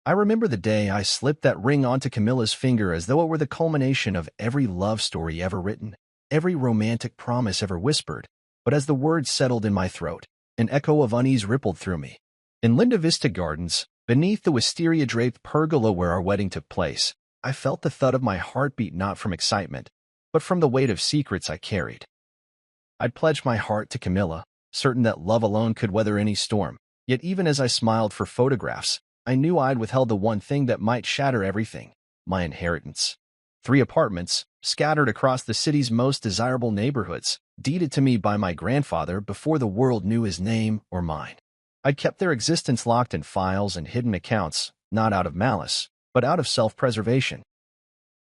I remember the day I slipped that ring onto Camilla's finger as though it were the culmination of every love story ever written, every romantic promise ever whispered. But as the words settled in my throat, an echo of unease rippled through me. In Linda Vista Gardens, beneath the wisteria-draped pergola where our wedding took place, I felt the thud of my heartbeat not from excitement, but from the weight of secrets I carried. I'd pledged my heart to Camilla, certain that love alone could weather any storm. Yet even as I smiled for photographs, I knew I'd withheld the one thing that might shatter everything: my inheritance. 3 apartments, scattered across the city's most desirable neighborhoods, deeded to me by my grandfather before the world knew his name or mine. I'd kept their existence locked in files and hidden accounts, not out of malice, but out of self-preservation.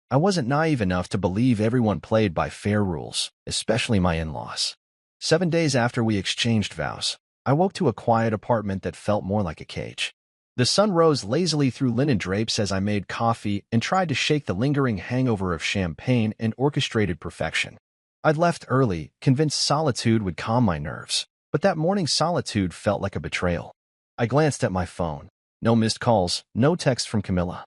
I wasn't naive enough to believe everyone played by fair rules, especially my in-laws. 7 days after we exchanged vows, I woke to a quiet apartment that felt more like a cage. The sun rose lazily through linen drapes as I made coffee and tried to shake the lingering hangover of champagne and orchestrated perfection. I'd left early, convinced solitude would calm my nerves, but that morning's solitude felt like a betrayal. I glanced at my phone. No missed calls, no text from Camilla.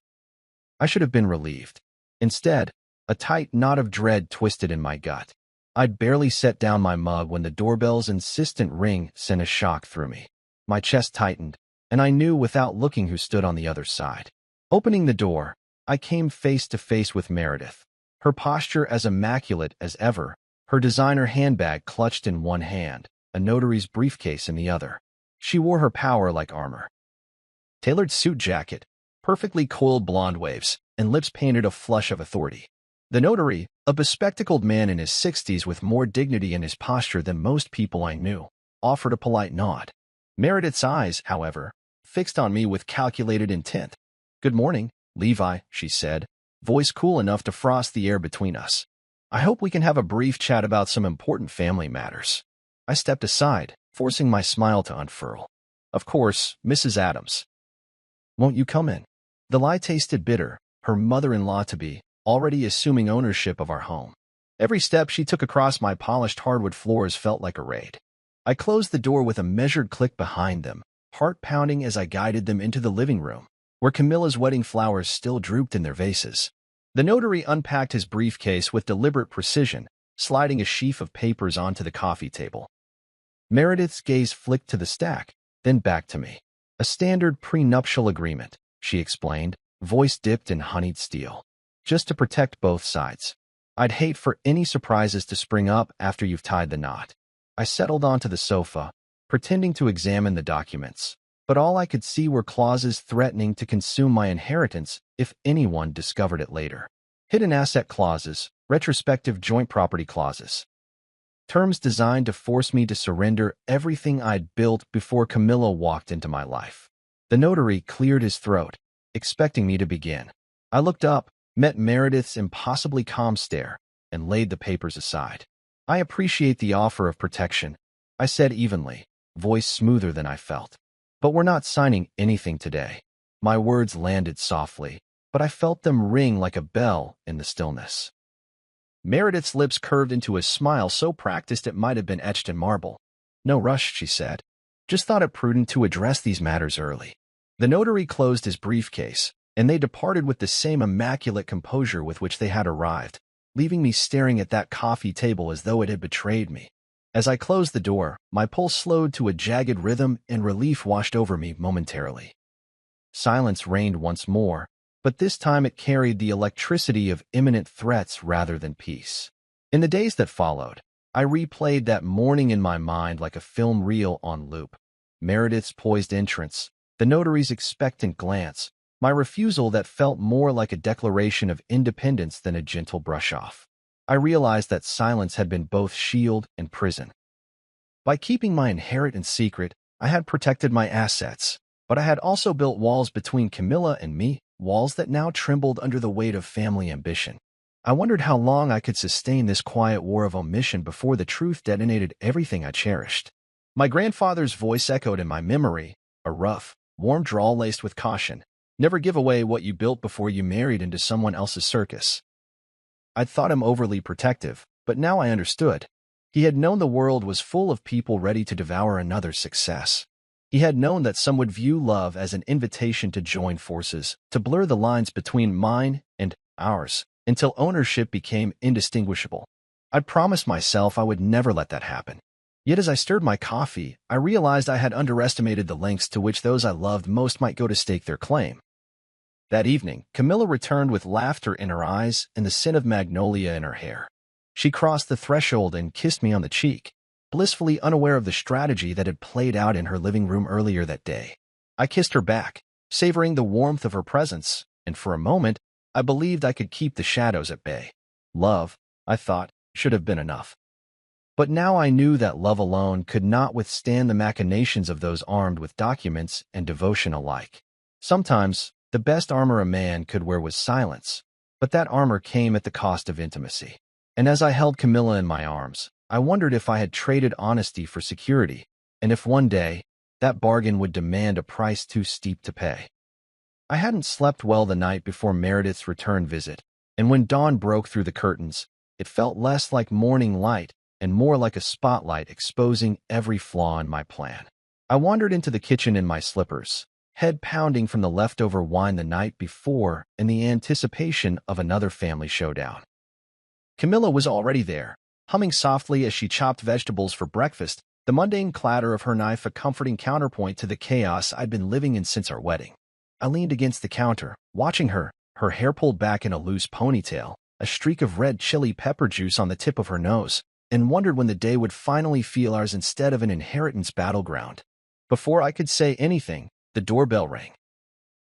I should have been relieved. Instead, a tight knot of dread twisted in my gut. I'd barely set down my mug when the doorbell's insistent ring sent a shock through me. My chest tightened, and I knew without looking who stood on the other side. Opening the door, I came face to face with Meredith, her posture as immaculate as ever, her designer handbag clutched in one hand, a notary's briefcase in the other. She wore her power like armor. Tailored suit jacket, perfectly coiled blonde waves, and lips painted a flush of authority. The notary, a bespectacled man in his 60s with more dignity in his posture than most people I knew, offered a polite nod. Meredith's eyes, however, fixed on me with calculated intent. "Good morning, Levi," she said, voice cool enough to frost the air between us. "I hope we can have a brief chat about some important family matters." I stepped aside, forcing my smile to unfurl. "Of course, Mrs. Adams." "Won't you come in?" The lie tasted bitter, her mother-in-law-to-be, already assuming ownership of our home. Every step she took across my polished hardwood floors felt like a raid. I closed the door with a measured click behind them, heart pounding as I guided them into the living room, where Camilla's wedding flowers still drooped in their vases. The notary unpacked his briefcase with deliberate precision, sliding a sheaf of papers onto the coffee table. Meredith's gaze flicked to the stack, then back to me. "A standard prenuptial agreement," she explained, voice dipped in honeyed steel. "Just to protect both sides. I'd hate for any surprises to spring up after you've tied the knot." I settled onto the sofa, pretending to examine the documents, but all I could see were clauses threatening to consume my inheritance if anyone discovered it later. Hidden asset clauses, retrospective joint property clauses. Terms designed to force me to surrender everything I'd built before Camilla walked into my life. The notary cleared his throat, expecting me to begin. I looked up, met Meredith's impossibly calm stare, and laid the papers aside. "I appreciate the offer of protection," I said evenly, voice smoother than I felt. "But we're not signing anything today." My words landed softly, but I felt them ring like a bell in the stillness. Meredith's lips curved into a smile so practiced it might have been etched in marble. "No rush," she said. "Just thought it prudent to address these matters early." The notary closed his briefcase, and they departed with the same immaculate composure with which they had arrived, leaving me staring at that coffee table as though it had betrayed me. As I closed the door, my pulse slowed to a jagged rhythm and relief washed over me momentarily. Silence reigned once more, but this time it carried the electricity of imminent threats rather than peace. In the days that followed, I replayed that morning in my mind like a film reel on loop. Meredith's poised entrance, the notary's expectant glance, my refusal that felt more like a declaration of independence than a gentle brush-off. I realized that silence had been both shield and prison. By keeping my inheritance secret, I had protected my assets, but I had also built walls between Camilla and me, walls that now trembled under the weight of family ambition. I wondered how long I could sustain this quiet war of omission before the truth detonated everything I cherished. My grandfather's voice echoed in my memory, a rough, warm drawl laced with caution. "Never give away what you built before you married into someone else's circus." I'd thought him overly protective, but now I understood. He had known the world was full of people ready to devour another's success. He had known that some would view love as an invitation to join forces, to blur the lines between mine and ours, until ownership became indistinguishable. I'd promised myself I would never let that happen. Yet as I stirred my coffee, I realized I had underestimated the lengths to which those I loved most might go to stake their claim. That evening, Camilla returned with laughter in her eyes and the scent of magnolia in her hair. She crossed the threshold and kissed me on the cheek, blissfully unaware of the strategy that had played out in her living room earlier that day. I kissed her back, savoring the warmth of her presence, and for a moment, I believed I could keep the shadows at bay. Love, I thought, should have been enough. But now I knew that love alone could not withstand the machinations of those armed with documents and devotion alike. Sometimes, the best armor a man could wear was silence, but that armor came at the cost of intimacy. And as I held Camilla in my arms, I wondered if I had traded honesty for security, and if one day, that bargain would demand a price too steep to pay. I hadn't slept well the night before Meredith's return visit, and when dawn broke through the curtains, it felt less like morning light and more like a spotlight exposing every flaw in my plan. I wandered into the kitchen in my slippers, head pounding from the leftover wine the night before and the anticipation of another family showdown. Camilla was already there, humming softly as she chopped vegetables for breakfast, the mundane clatter of her knife a comforting counterpoint to the chaos I'd been living in since our wedding. I leaned against the counter, watching her, her hair pulled back in a loose ponytail, a streak of red chili pepper juice on the tip of her nose, and wondered when the day would finally feel ours instead of an inheritance battleground. Before I could say anything, the doorbell rang.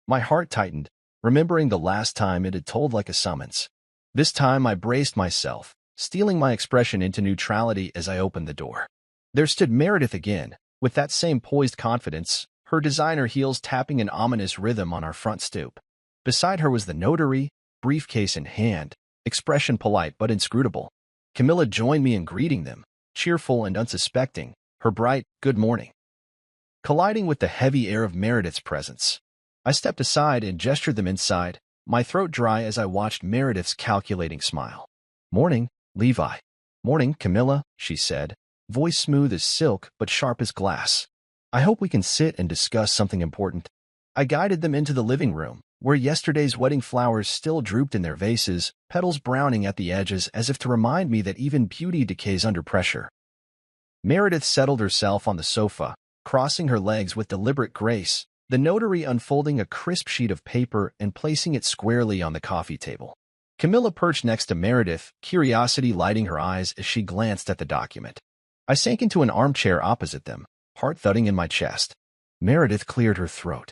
My heart tightened, remembering the last time it had tolled like a summons. This time I braced myself, steeling my expression into neutrality as I opened the door. There stood Meredith again, with that same poised confidence, her designer heels tapping an ominous rhythm on our front stoop. Beside her was the notary, briefcase in hand, expression polite but inscrutable. Camilla joined me in greeting them, cheerful and unsuspecting, her bright "good morning" colliding with the heavy air of Meredith's presence. I stepped aside and gestured them inside, my throat dry as I watched Meredith's calculating smile. "Morning, Levi." "Morning, Camilla," she said, voice smooth as silk but sharp as glass. "I hope we can sit and discuss something important." I guided them into the living room, where yesterday's wedding flowers still drooped in their vases, petals browning at the edges as if to remind me that even beauty decays under pressure. Meredith settled herself on the sofa, crossing her legs with deliberate grace, the notary unfolding a crisp sheet of paper and placing it squarely on the coffee table. Camilla perched next to Meredith, curiosity lighting her eyes as she glanced at the document. I sank into an armchair opposite them, heart thudding in my chest. Meredith cleared her throat.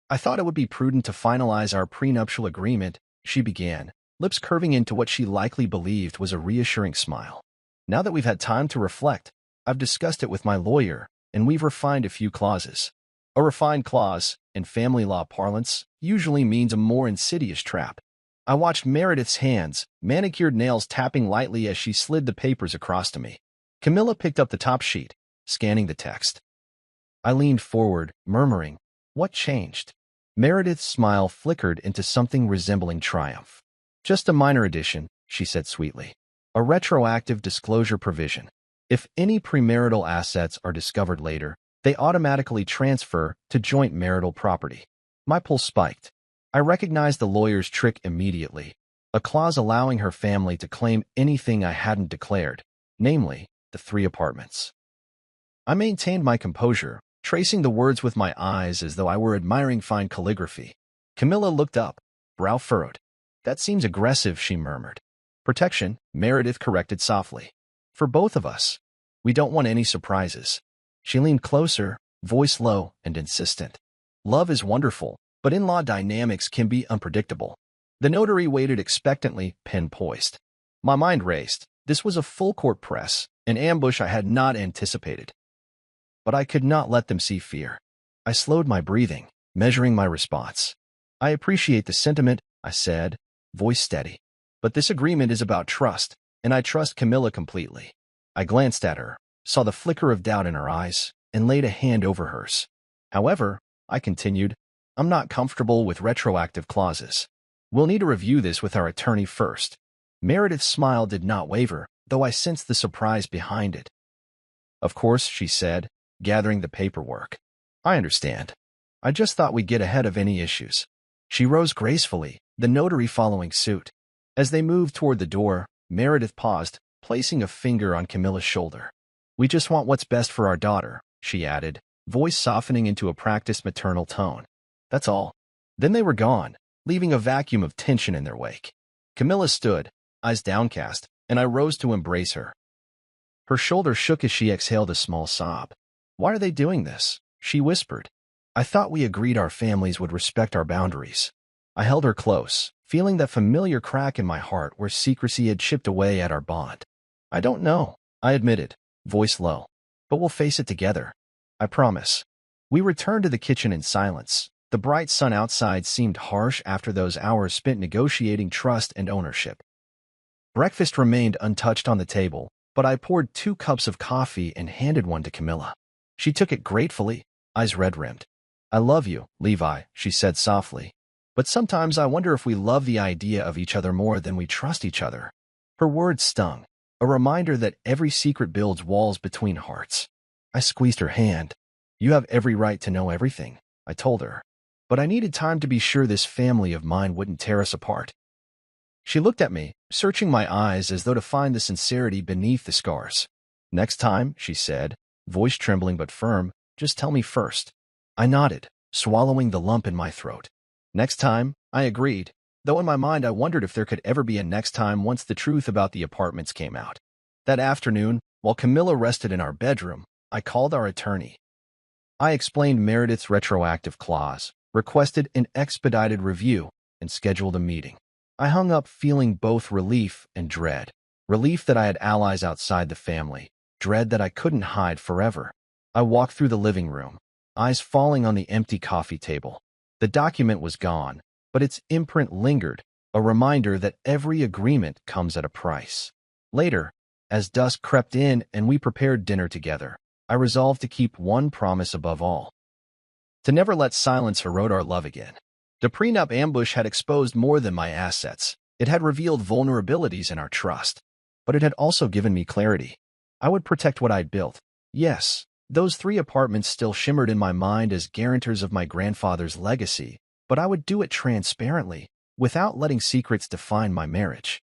"I thought it would be prudent to finalize our prenuptial agreement," she began, lips curving into what she likely believed was a reassuring smile. "Now that we've had time to reflect, I've discussed it with my lawyer, and we've refined a few clauses." A refined clause, in family law parlance, usually means a more insidious trap. I watched Meredith's hands, manicured nails tapping lightly as she slid the papers across to me. Camilla picked up the top sheet, scanning the text. I leaned forward, murmuring, "What changed?" Meredith's smile flickered into something resembling triumph. "Just a minor addition," she said sweetly. "A retroactive disclosure provision. If any premarital assets are discovered later, they automatically transfer to joint marital property." My pulse spiked. I recognized the lawyer's trick immediately, a clause allowing her family to claim anything I hadn't declared, namely, the 3 apartments. I maintained my composure, tracing the words with my eyes as though I were admiring fine calligraphy. Camilla looked up, brow furrowed. "That seems aggressive," she murmured. "Protection," Meredith corrected softly. "For both of us. We don't want any surprises." She leaned closer, voice low and insistent. "Love is wonderful, but in-law dynamics can be unpredictable." The notary waited expectantly, pen poised. My mind raced. This was a full-court press, an ambush I had not anticipated. But I could not let them see fear. I slowed my breathing, measuring my response. "I appreciate the sentiment," I said, voice steady. "But this agreement is about trust, and I trust Camilla completely." I glanced at her, saw the flicker of doubt in her eyes, and laid a hand over hers. "However," I continued, "I'm not comfortable with retroactive clauses. We'll need to review this with our attorney first." Meredith's smile did not waver, though I sensed the surprise behind it. "Of course," she said, gathering the paperwork. I understand. I just thought we'd get ahead of any issues. She rose gracefully, the notary following suit. As they moved toward the door, Meredith paused, placing a finger on Camilla's shoulder. We just want what's best for our daughter, she added, voice softening into a practiced maternal tone. That's all. Then they were gone, leaving a vacuum of tension in their wake. Camilla stood, eyes downcast, and I rose to embrace her. Her shoulder shook as she exhaled a small sob. Why are they doing this? She whispered. I thought we agreed our families would respect our boundaries. I held her close, feeling that familiar crack in my heart where secrecy had chipped away at our bond. I don't know, I admitted, voice low. But we'll face it together. I promise. We returned to the kitchen in silence. The bright sun outside seemed harsh after those hours spent negotiating trust and ownership. Breakfast remained untouched on the table, but I poured 2 cups of coffee and handed one to Camilla. She took it gratefully, eyes red-rimmed. I love you, Levi, she said softly. But sometimes I wonder if we love the idea of each other more than we trust each other. Her words stung, a reminder that every secret builds walls between hearts. I squeezed her hand. You have every right to know everything, I told her. But I needed time to be sure this family of mine wouldn't tear us apart. She looked at me, searching my eyes as though to find the sincerity beneath the scars. Next time, she said, voice trembling but firm, just tell me first. I nodded, swallowing the lump in my throat. Next time, I agreed, though in my mind I wondered if there could ever be a next time once the truth about the apartments came out. That afternoon, while Camilla rested in our bedroom, I called our attorney. I explained Meredith's retroactive clause, requested an expedited review, and scheduled a meeting. I hung up feeling both relief and dread. Relief that I had allies outside the family, dread that I couldn't hide forever. I walked through the living room, eyes falling on the empty coffee table. The document was gone, but its imprint lingered, a reminder that every agreement comes at a price. Later, as dusk crept in and we prepared dinner together, I resolved to keep one promise above all. To never let silence erode our love again. The prenup ambush had exposed more than my assets. It had revealed vulnerabilities in our trust. But it had also given me clarity. I would protect what I'd built. Yes, those 3 apartments still shimmered in my mind as guarantors of my grandfather's legacy, but I would do it transparently, without letting secrets define my marriage.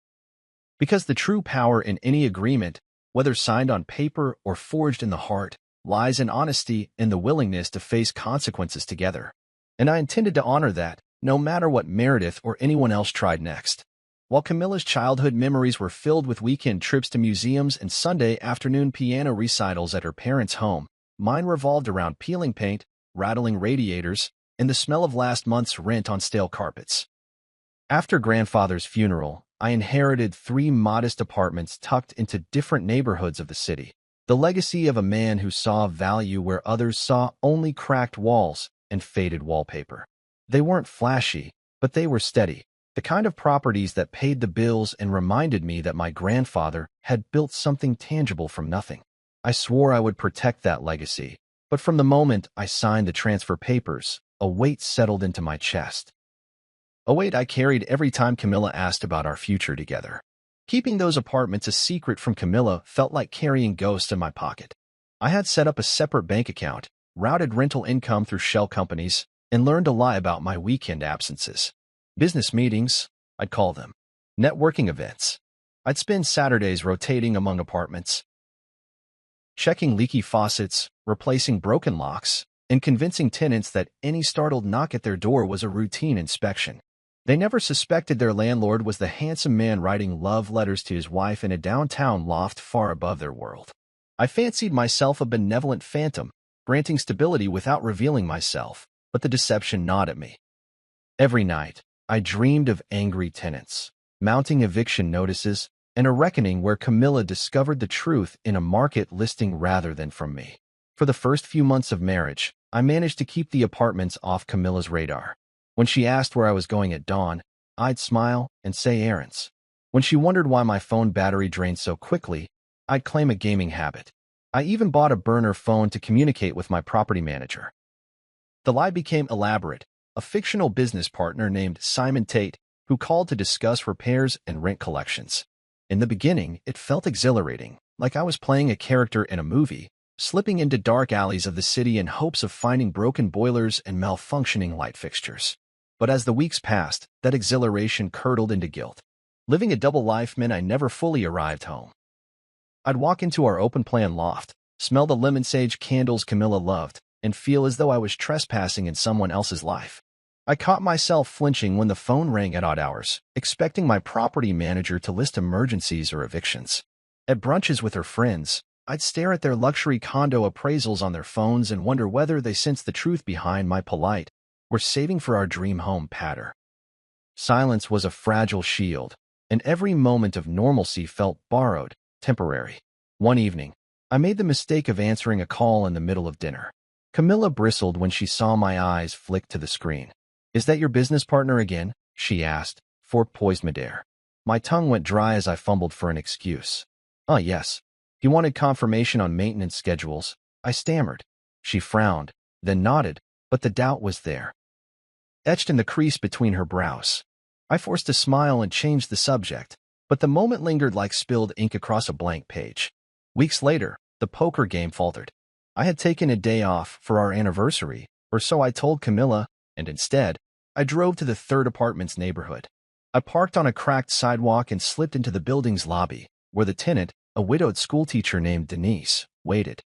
Because the true power in any agreement, whether signed on paper or forged in the heart, lies in honesty and the willingness to face consequences together. And I intended to honor that, no matter what Meredith or anyone else tried next. While Camilla's childhood memories were filled with weekend trips to museums and Sunday afternoon piano recitals at her parents' home, mine revolved around peeling paint, rattling radiators, and the smell of last month's rent on stale carpets. After grandfather's funeral, I inherited 3 modest apartments tucked into different neighborhoods of the city. The legacy of a man who saw value where others saw only cracked walls and faded wallpaper. They weren't flashy, but they were steady, the kind of properties that paid the bills and reminded me that my grandfather had built something tangible from nothing. I swore I would protect that legacy, but from the moment I signed the transfer papers, a weight settled into my chest. A weight I carried every time Camilla asked about our future together. Keeping those apartments a secret from Camilla felt like carrying ghosts in my pocket. I had set up a separate bank account, routed rental income through shell companies, and learned to lie about my weekend absences. Business meetings, I'd call them. Networking events. I'd spend Saturdays rotating among apartments, checking leaky faucets, replacing broken locks, and convincing tenants that any startled knock at their door was a routine inspection. They never suspected their landlord was the handsome man writing love letters to his wife in a downtown loft far above their world. I fancied myself a benevolent phantom, granting stability without revealing myself, but the deception gnawed at me. Every night, I dreamed of angry tenants, mounting eviction notices, and a reckoning where Camilla discovered the truth in a market listing rather than from me. For the first few months of marriage, I managed to keep the apartments off Camilla's radar. When she asked where I was going at dawn, I'd smile and say errands. When she wondered why my phone battery drained so quickly, I'd claim a gaming habit. I even bought a burner phone to communicate with my property manager. The lie became elaborate. A fictional business partner named Simon Tate, who called to discuss repairs and rent collections. In the beginning, it felt exhilarating, like I was playing a character in a movie, slipping into dark alleys of the city in hopes of finding broken boilers and malfunctioning light fixtures. But as the weeks passed, that exhilaration curdled into guilt. Living a double life meant I never fully arrived home. I'd walk into our open-plan loft, smell the lemon sage candles Camilla loved, and feel as though I was trespassing in someone else's life. I caught myself flinching when the phone rang at odd hours, expecting my property manager to list emergencies or evictions. At brunches with her friends, I'd stare at their luxury condo appraisals on their phones and wonder whether they sensed the truth behind my polite, "We're saving for our dream home" patter. Silence was a fragile shield, and every moment of normalcy felt borrowed, temporary. One evening, I made the mistake of answering a call in the middle of dinner. Camilla bristled when she saw my eyes flick to the screen. "Is that your business partner again?" she asked, fork poised midair. My tongue went dry as I fumbled for an excuse. Yes. He wanted confirmation on maintenance schedules," I stammered. She frowned, then nodded, but the doubt was there, etched in the crease between her brows. I forced a smile and changed the subject, but the moment lingered like spilled ink across a blank page. Weeks later, the poker game faltered. I had taken a day off for our anniversary, or so I told Camilla, and instead, I drove to the third apartment's neighborhood. I parked on a cracked sidewalk and slipped into the building's lobby, where the tenant, a widowed schoolteacher named Denise, waited.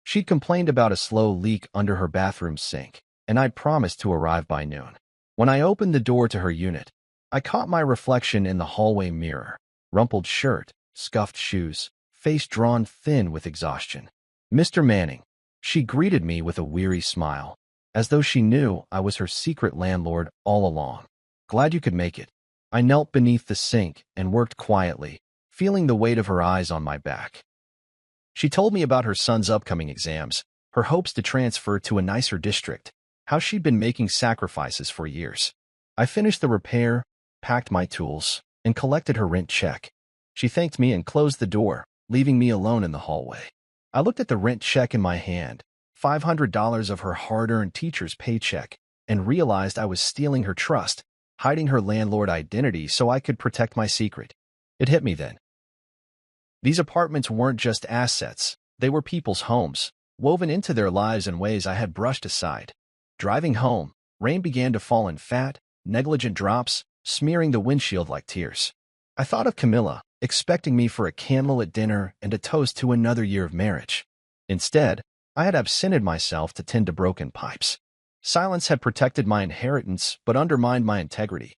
She'd complained about a slow leak under her bathroom sink, and I'd promised to arrive by noon. When I opened the door to her unit, I caught my reflection in the hallway mirror. Rumpled shirt, scuffed shoes, face drawn thin with exhaustion. "Mr. Manning," she greeted me with a weary smile, as though she knew I was her secret landlord all along. "Glad you could make it." I knelt beneath the sink and worked quietly, feeling the weight of her eyes on my back. She told me about her son's upcoming exams, her hopes to transfer to a nicer district, how she'd been making sacrifices for years. I finished the repair, packed my tools, and collected her rent check. She thanked me and closed the door, leaving me alone in the hallway. I looked at the rent check in my hand, $500 of her hard-earned teacher's paycheck, and realized I was stealing her trust, hiding her landlord identity so I could protect my secret. It hit me then. These apartments weren't just assets, they were people's homes, woven into their lives in ways I had brushed aside. Driving home, rain began to fall in fat, negligent drops, smearing the windshield like tears. I thought of Camilla, expecting me for a candlelit dinner and a toast to another year of marriage. Instead, I had absented myself to tend to broken pipes. Silence had protected my inheritance but undermined my integrity.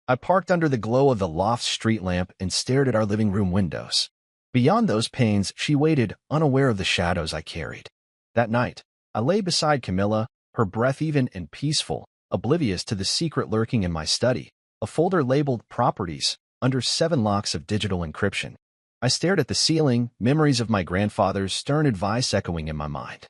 I parked under the glow of the loft's street lamp and stared at our living room windows. Beyond those panes, she waited, unaware of the shadows I carried. That night, I lay beside Camilla, her breath even and peaceful, oblivious to the secret lurking in my study, a folder labeled Properties, under 7 locks of digital encryption. I stared at the ceiling, memories of my grandfather's stern advice echoing in my mind.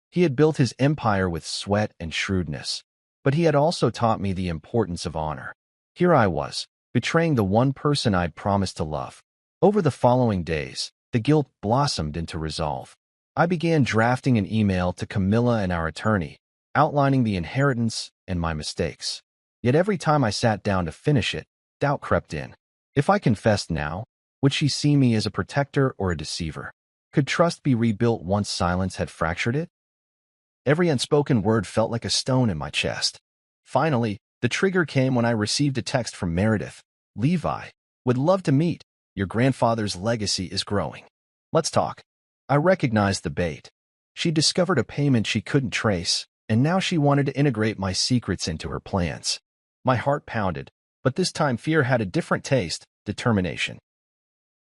He had built his empire with sweat and shrewdness, but he had also taught me the importance of honor. Here I was, betraying the one person I'd promised to love. Over the following days, the guilt blossomed into resolve. I began drafting an email to Camilla and our attorney, outlining the inheritance and my mistakes. Yet every time I sat down to finish it, doubt crept in. If I confessed now, would she see me as a protector or a deceiver? Could trust be rebuilt once silence had fractured it? Every unspoken word felt like a stone in my chest. Finally, the trigger came when I received a text from Meredith. "Levi, would love to meet. Your grandfather's legacy is growing. Let's talk." I recognized the bait. She discovered a payment she couldn't trace, and now she wanted to integrate my secrets into her plans. My heart pounded, but this time fear had a different taste, determination.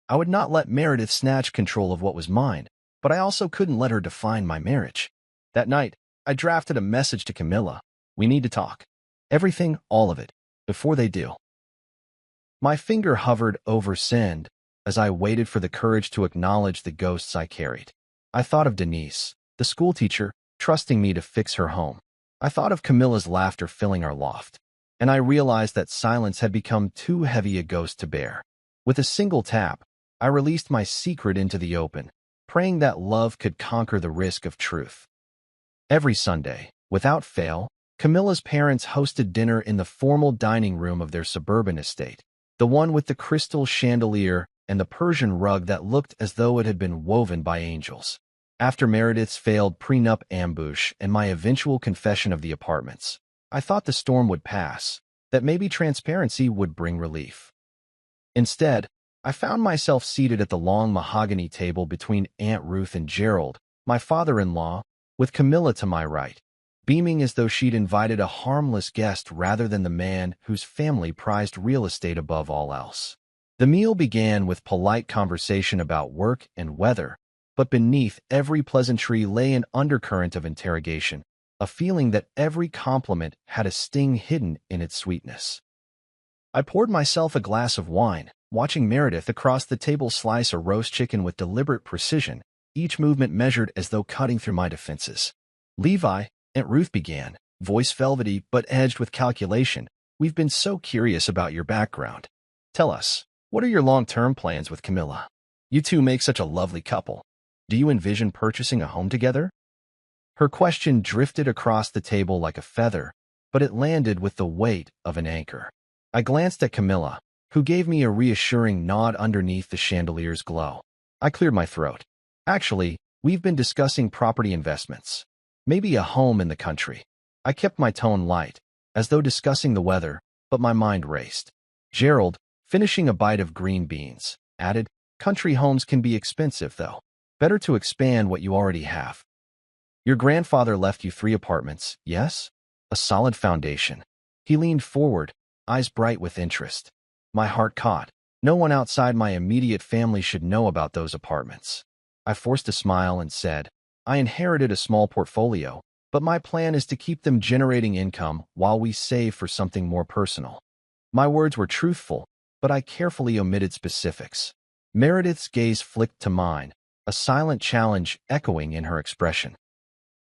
I would not let Meredith snatch control of what was mine, but I also couldn't let her define my marriage. That night, I drafted a message to Camilla. "We need to talk. Everything, all of it, before they do." My finger hovered over send as I waited for the courage to acknowledge the ghosts I carried. I thought of Denise, the schoolteacher, trusting me to fix her home. I thought of Camilla's laughter filling our loft, and I realized that silence had become too heavy a ghost to bear. With a single tap, I released my secret into the open, praying that love could conquer the risk of truth. Every Sunday, without fail, Camilla's parents hosted dinner in the formal dining room of their suburban estate, the one with the crystal chandelier and the Persian rug that looked as though it had been woven by angels. After Meredith's failed prenup ambush and my eventual confession of the apartments, I thought the storm would pass, that maybe transparency would bring relief. Instead, I found myself seated at the long mahogany table between Aunt Ruth and Gerald, my father-in-law, with Camilla to my right, beaming as though she'd invited a harmless guest rather than the man whose family prized real estate above all else. The meal began with polite conversation about work and weather, but beneath every pleasantry lay an undercurrent of interrogation, a feeling that every compliment had a sting hidden in its sweetness. I poured myself a glass of wine, watching Meredith across the table slice a roast chicken with deliberate precision, each movement measured as though cutting through my defenses. "Levi," Aunt Ruth began, voice velvety but edged with calculation, "we've been so curious about your background. Tell us, what are your long-term plans with Camilla? You two make such a lovely couple. Do you envision purchasing a home together?" Her question drifted across the table like a feather, but it landed with the weight of an anchor. I glanced at Camilla, who gave me a reassuring nod underneath the chandelier's glow. I cleared my throat. "Actually, we've been discussing property investments. Maybe a home in the country." I kept my tone light, as though discussing the weather, but my mind raced. Gerald, finishing a bite of green beans, added, "Country homes can be expensive, though. Better to expand what you already have. Your grandfather left you 3 apartments, yes? A solid foundation." He leaned forward, eyes bright with interest. My heart caught. No one outside my immediate family should know about those apartments. I forced a smile and said, "I inherited a small portfolio, but my plan is to keep them generating income while we save for something more personal." My words were truthful, but I carefully omitted specifics. Meredith's gaze flicked to mine, a silent challenge echoing in her expression.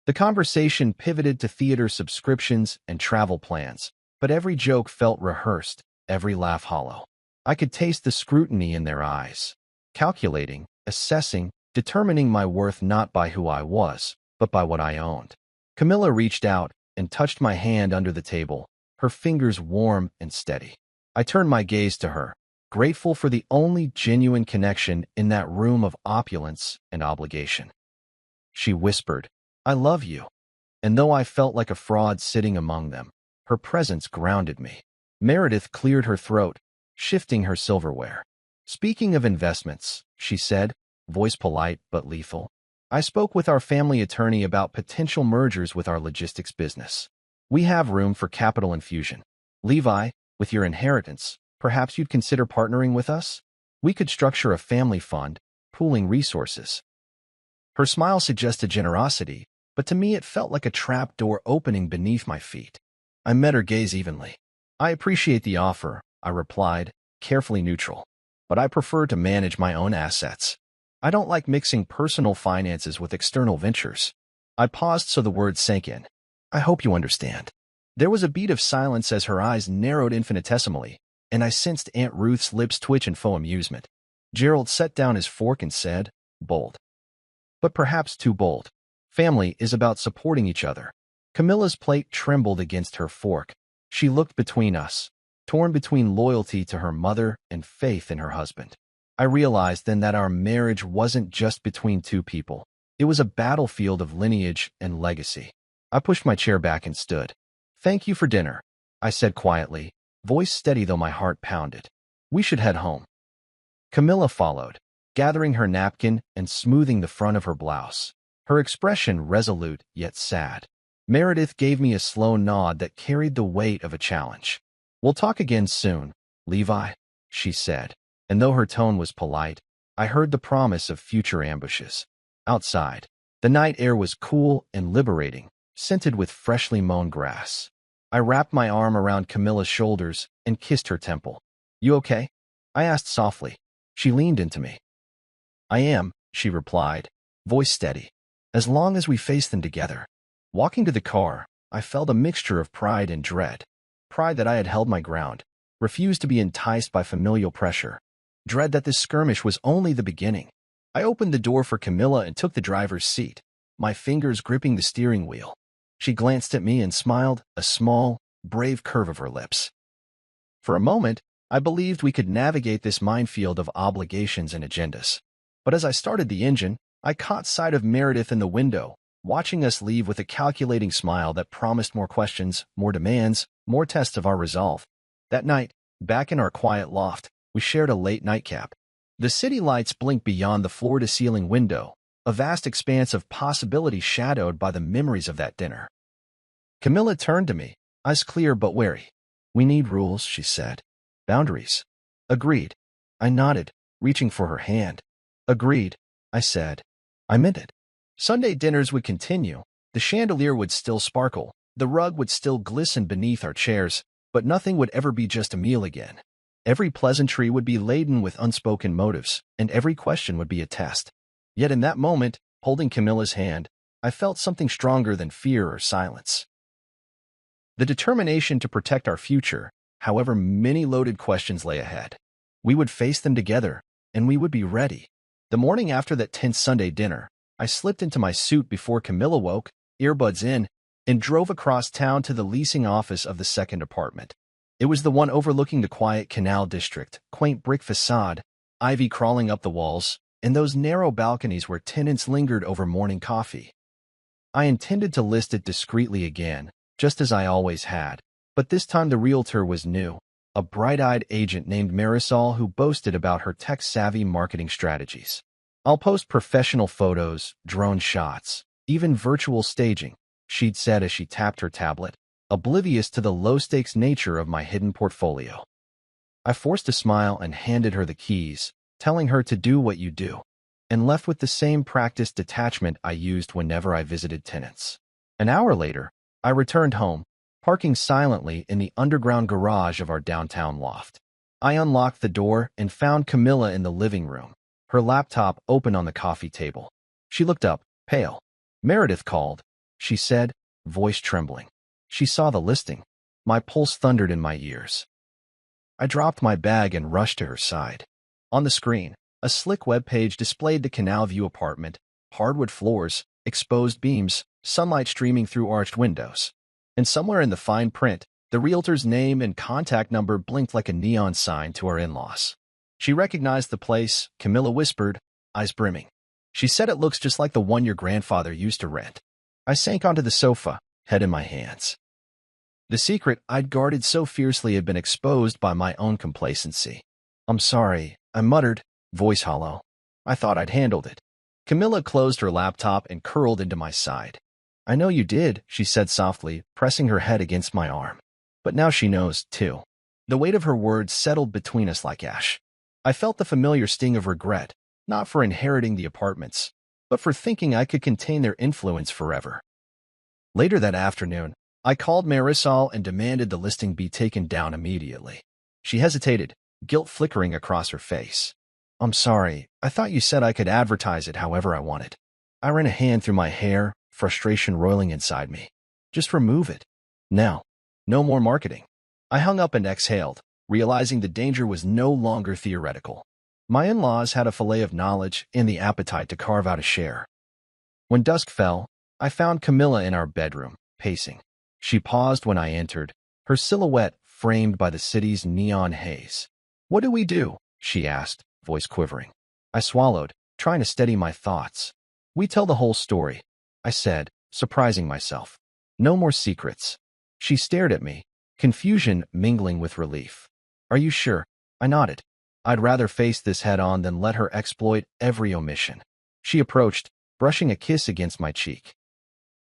The conversation pivoted to theater subscriptions and travel plans, but every joke felt rehearsed, every laugh hollow. I could taste the scrutiny in their eyes, calculating, assessing, determining my worth not by who I was, but by what I owned. Camilla reached out and touched my hand under the table, her fingers warm and steady. I turned my gaze to her, grateful for the only genuine connection in that room of opulence and obligation. She whispered, "I love you." And though I felt like a fraud sitting among them, her presence grounded me. Meredith cleared her throat, shifting her silverware. "Speaking of investments," she said, voice polite but lethal, "I spoke with our family attorney about potential mergers with our logistics business. We have room for capital infusion. Levi, with your inheritance, perhaps you'd consider partnering with us? We could structure a family fund, pooling resources." Her smile suggested generosity, but to me it felt like a trap door opening beneath my feet. I met her gaze evenly. "I appreciate the offer," I replied, carefully neutral, "but I prefer to manage my own assets. I don't like mixing personal finances with external ventures." I paused so the words sank in. "I hope you understand." There was a beat of silence as her eyes narrowed infinitesimally, and I sensed Aunt Ruth's lips twitch in faux amusement. Gerald set down his fork and said, bold, but perhaps too bold, "Family is about supporting each other." Camilla's plate trembled against her fork. She looked between us, torn between loyalty to her mother and faith in her husband. I realized then that our marriage wasn't just between two people. It was a battlefield of lineage and legacy. I pushed my chair back and stood. "Thank you for dinner," I said quietly, voice steady though my heart pounded. "We should head home." Camilla followed, gathering her napkin and smoothing the front of her blouse, her expression resolute yet sad. Meredith gave me a slow nod that carried the weight of a challenge. "We'll talk again soon, Levi," she said, and though her tone was polite, I heard the promise of future ambushes. Outside, the night air was cool and liberating, scented with freshly mown grass. I wrapped my arm around Camilla's shoulders and kissed her temple. "You okay?" I asked softly. She leaned into me. "I am," she replied, voice steady, "as long as we face them together." Walking to the car, I felt a mixture of pride and dread. Pride that I had held my ground, refused to be enticed by familial pressure. Dread that this skirmish was only the beginning. I opened the door for Camilla and took the driver's seat, my fingers gripping the steering wheel. She glanced at me and smiled, a small, brave curve of her lips. For a moment, I believed we could navigate this minefield of obligations and agendas. But as I started the engine, I caught sight of Meredith in the window, watching us leave with a calculating smile that promised more questions, more demands, more tests of our resolve. That night, back in our quiet loft, we shared a late nightcap. The city lights blinked beyond the floor-to-ceiling window, a vast expanse of possibility shadowed by the memories of that dinner. Camilla turned to me, eyes clear but wary. "We need rules," she said. "Boundaries." "Agreed." I nodded, reaching for her hand. "Agreed," I said. I meant it. Sunday dinners would continue. The chandelier would still sparkle, the rug would still glisten beneath our chairs, but nothing would ever be just a meal again. Every pleasantry would be laden with unspoken motives, and every question would be a test. Yet in that moment, holding Camilla's hand, I felt something stronger than fear or silence. The determination to protect our future, however many loaded questions lay ahead. We would face them together, and we would be ready. The morning after that tense Sunday dinner, I slipped into my suit before Camilla woke, earbuds in, and drove across town to the leasing office of the second apartment. It was the one overlooking the quiet canal district, quaint brick facade, ivy crawling up the walls, and those narrow balconies where tenants lingered over morning coffee. I intended to list it discreetly again, just as I always had, but this time the realtor was new, a bright-eyed agent named Marisol who boasted about her tech-savvy marketing strategies. "I'll post professional photos, drone shots, even virtual staging," she'd said as she tapped her tablet, oblivious to the low-stakes nature of my hidden portfolio. I forced a smile and handed her the keys, telling her to do what you do, and left with the same practiced detachment I used whenever I visited tenants. An hour later, I returned home, parking silently in the underground garage of our downtown loft. I unlocked the door and found Camilla in the living room, her laptop open on the coffee table. She looked up, pale. "Meredith called," she said, voice trembling. She saw the listing. My pulse thundered in my ears. I dropped my bag and rushed to her side. On the screen, a slick web page displayed the Canal View apartment, hardwood floors, exposed beams, sunlight streaming through arched windows. And somewhere in the fine print, the realtor's name and contact number blinked like a neon sign to our in-laws. "She recognized the place," Camilla whispered, eyes brimming. "She said it looks just like the one your grandfather used to rent." I sank onto the sofa, head in my hands. The secret I'd guarded so fiercely had been exposed by my own complacency. "I'm sorry," I muttered, voice hollow. "I thought I'd handled it." Camilla closed her laptop and curled into my side. "I know you did," she said softly, pressing her head against my arm. "But now she knows, too." The weight of her words settled between us like ash. I felt the familiar sting of regret, not for inheriting the apartments, but for thinking I could contain their influence forever. Later that afternoon, I called Marisol and demanded the listing be taken down immediately. She hesitated, guilt flickering across her face. "I'm sorry, I thought you said I could advertise it however I wanted." I ran a hand through my hair, frustration roiling inside me. "Just remove it. Now. No more marketing." I hung up and exhaled, realizing the danger was no longer theoretical. My in-laws had a fillet of knowledge and the appetite to carve out a share. When dusk fell, I found Camilla in our bedroom, pacing. She paused when I entered, her silhouette framed by the city's neon haze. "What do we do?" she asked, voice quivering. I swallowed, trying to steady my thoughts. "We tell the whole story," I said, surprising myself. "No more secrets." She stared at me, confusion mingling with relief. "Are you sure?" I nodded. I'd rather face this head-on than let her exploit every omission. She approached, brushing a kiss against my cheek.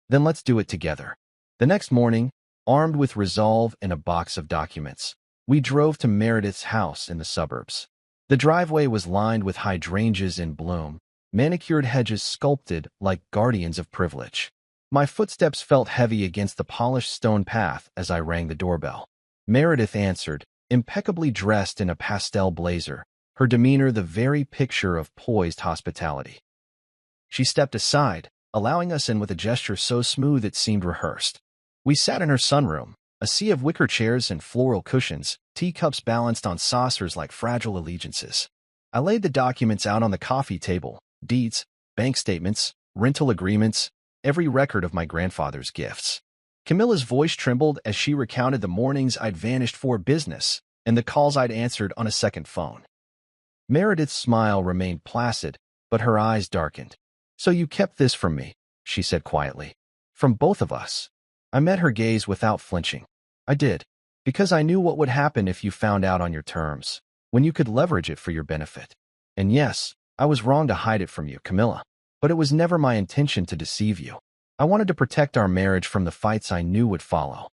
"Then let's do it together." The next morning, armed with resolve and a box of documents, we drove to Meredith's house in the suburbs. The driveway was lined with hydrangeas in bloom, manicured hedges sculpted like guardians of privilege. My footsteps felt heavy against the polished stone path as I rang the doorbell. Meredith answered, impeccably dressed in a pastel blazer, her demeanor the very picture of poised hospitality. She stepped aside, allowing us in with a gesture so smooth it seemed rehearsed. We sat in her sunroom, a sea of wicker chairs and floral cushions, teacups balanced on saucers like fragile allegiances. I laid the documents out on the coffee table, deeds, bank statements, rental agreements, every record of my grandfather's gifts. Camilla's voice trembled as she recounted the mornings I'd vanished for business and the calls I'd answered on a second phone. Meredith's smile remained placid, but her eyes darkened. "So you kept this from me," she said quietly. "From both of us." I met her gaze without flinching. "I did. Because I knew what would happen if you found out on your terms, when you could leverage it for your benefit. And yes, I was wrong to hide it from you, Camilla. But it was never my intention to deceive you. I wanted to protect our marriage from the fights I knew would follow."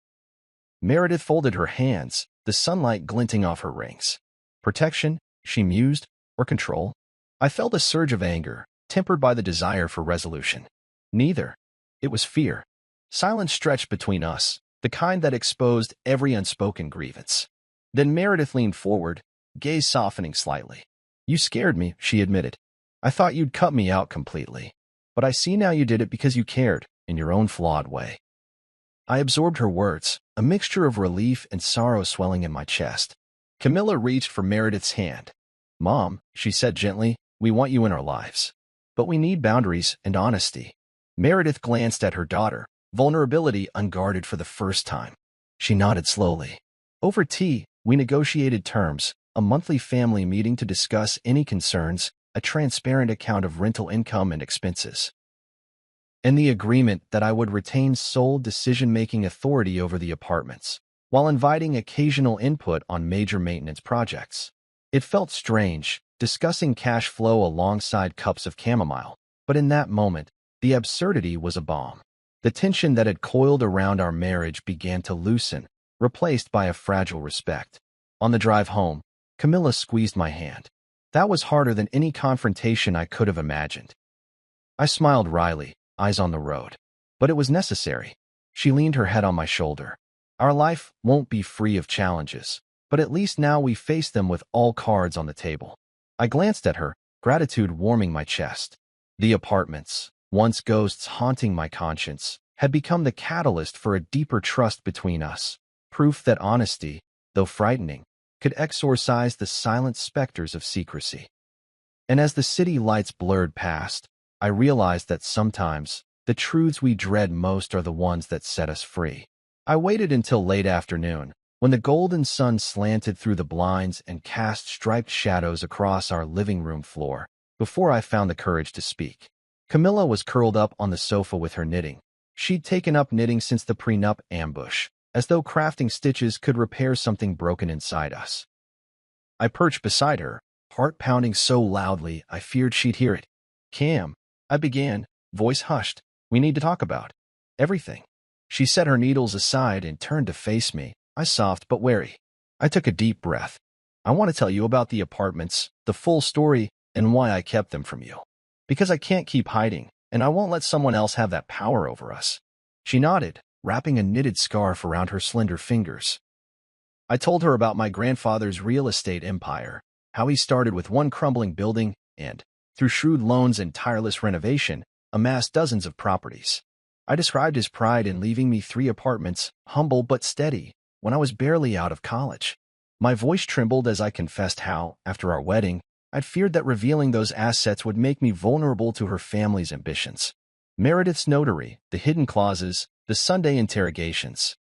Meredith folded her hands, the sunlight glinting off her rings. Protection, she mused, or control? I felt a surge of anger, tempered by the desire for resolution. Neither. It was fear. Silence stretched between us, the kind that exposed every unspoken grievance. Then Meredith leaned forward, gaze softening slightly. "You scared me," she admitted. "I thought you'd cut me out completely. But I see now you did it because you cared, in your own flawed way." I absorbed her words, a mixture of relief and sorrow swelling in my chest. Camilla reached for Meredith's hand. "Mom," she said gently, "we want you in our lives. But we need boundaries and honesty." Meredith glanced at her daughter, vulnerability unguarded for the first time. She nodded slowly. Over tea, we negotiated terms, a monthly family meeting to discuss any concerns, a transparent account of rental income and expenses, and the agreement that I would retain sole decision-making authority over the apartments, while inviting occasional input on major maintenance projects. It felt strange, discussing cash flow alongside cups of chamomile, but in that moment, the absurdity was a balm. The tension that had coiled around our marriage began to loosen, replaced by a fragile respect. On the drive home, Camilla squeezed my hand. That was harder than any confrontation I could have imagined. I smiled wryly, eyes on the road. But it was necessary. She leaned her head on my shoulder. Our life won't be free of challenges, but at least now we face them with all cards on the table. I glanced at her, gratitude warming my chest. The apartments, once ghosts haunting my conscience, had become the catalyst for a deeper trust between us, proof that honesty, though frightening, could exorcise the silent specters of secrecy. And as the city lights blurred past, I realized that sometimes the truths we dread most are the ones that set us free. I waited until late afternoon, when the golden sun slanted through the blinds and cast striped shadows across our living room floor, before I found the courage to speak. Camilla was curled up on the sofa with her knitting. She'd taken up knitting since the prenup ambush, as though crafting stitches could repair something broken inside us. I perched beside her, heart pounding so loudly I feared she'd hear it. "Cam," I began, voice hushed, "we need to talk about everything." She set her needles aside and turned to face me, eyes soft but wary. I took a deep breath. "I want to tell you about the apartments, the full story, and why I kept them from you. Because I can't keep hiding, and I won't let someone else have that power over us." She nodded, wrapping a knitted scarf around her slender fingers. I told her about my grandfather's real estate empire, how he started with one crumbling building and, through shrewd loans and tireless renovation, amassed dozens of properties. I described his pride in leaving me 3 apartments, humble but steady, when I was barely out of college. My voice trembled as I confessed how, after our wedding, I'd feared that revealing those assets would make me vulnerable to her family's ambitions. Meredith's notary, the hidden clauses, the Sunday interrogations.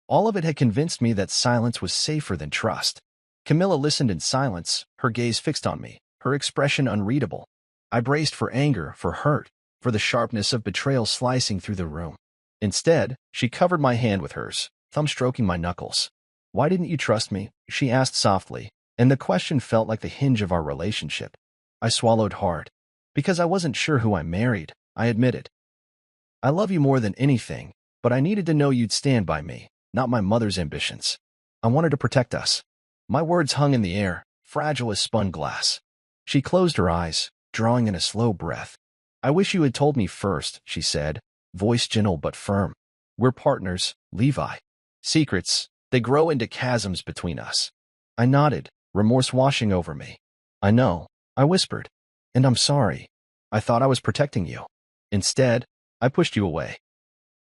All of it had convinced me that silence was safer than trust. Camilla listened in silence, her gaze fixed on me, her expression unreadable. I braced for anger, for hurt, for the sharpness of betrayal slicing through the room. Instead, she covered my hand with hers, thumb stroking my knuckles. "Why didn't you trust me?" she asked softly, and the question felt like the hinge of our relationship. I swallowed hard. "Because I wasn't sure who I married," I admitted. "I love you more than anything, but I needed to know you'd stand by me, not my mother's ambitions. I wanted to protect us." My words hung in the air, fragile as spun glass. She closed her eyes, drawing in a slow breath. "I wish you had told me first," she said, voice gentle but firm. "We're partners, Levi. Secrets, they grow into chasms between us." I nodded, remorse washing over me. "I know," I whispered. "And I'm sorry. I thought I was protecting you. Instead, I pushed you away."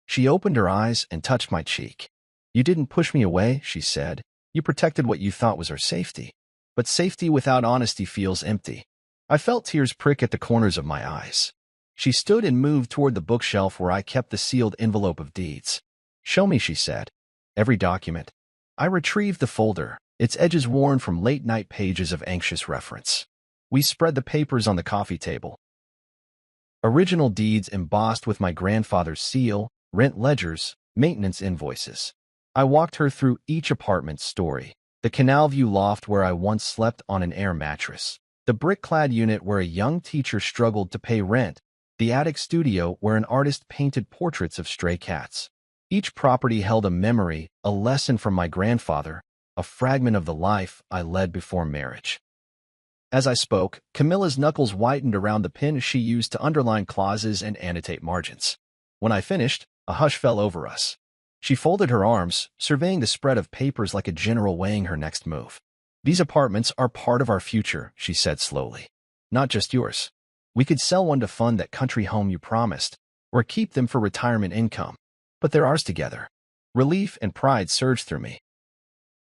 She opened her eyes and touched my cheek. "You didn't push me away," she said. "You protected what you thought was our safety. But safety without honesty feels empty." I felt tears prick at the corners of my eyes. She stood and moved toward the bookshelf where I kept the sealed envelope of deeds. "Show me," she said. "Every document." I retrieved the folder, its edges worn from late-night pages of anxious reference. We spread the papers on the coffee table. Original deeds embossed with my grandfather's seal, rent ledgers, maintenance invoices. I walked her through each apartment's story. The canal view loft where I once slept on an air mattress. The brick-clad unit where a young teacher struggled to pay rent. The attic studio where an artist painted portraits of stray cats. Each property held a memory, a lesson from my grandfather, a fragment of the life I led before marriage. As I spoke, Camilla's knuckles whitened around the pen she used to underline clauses and annotate margins. When I finished, a hush fell over us. She folded her arms, surveying the spread of papers like a general weighing her next move. "These apartments are part of our future," she said slowly. "Not just yours. We could sell one to fund that country home you promised, or keep them for retirement income. But they're ours together." Relief and pride surged through me.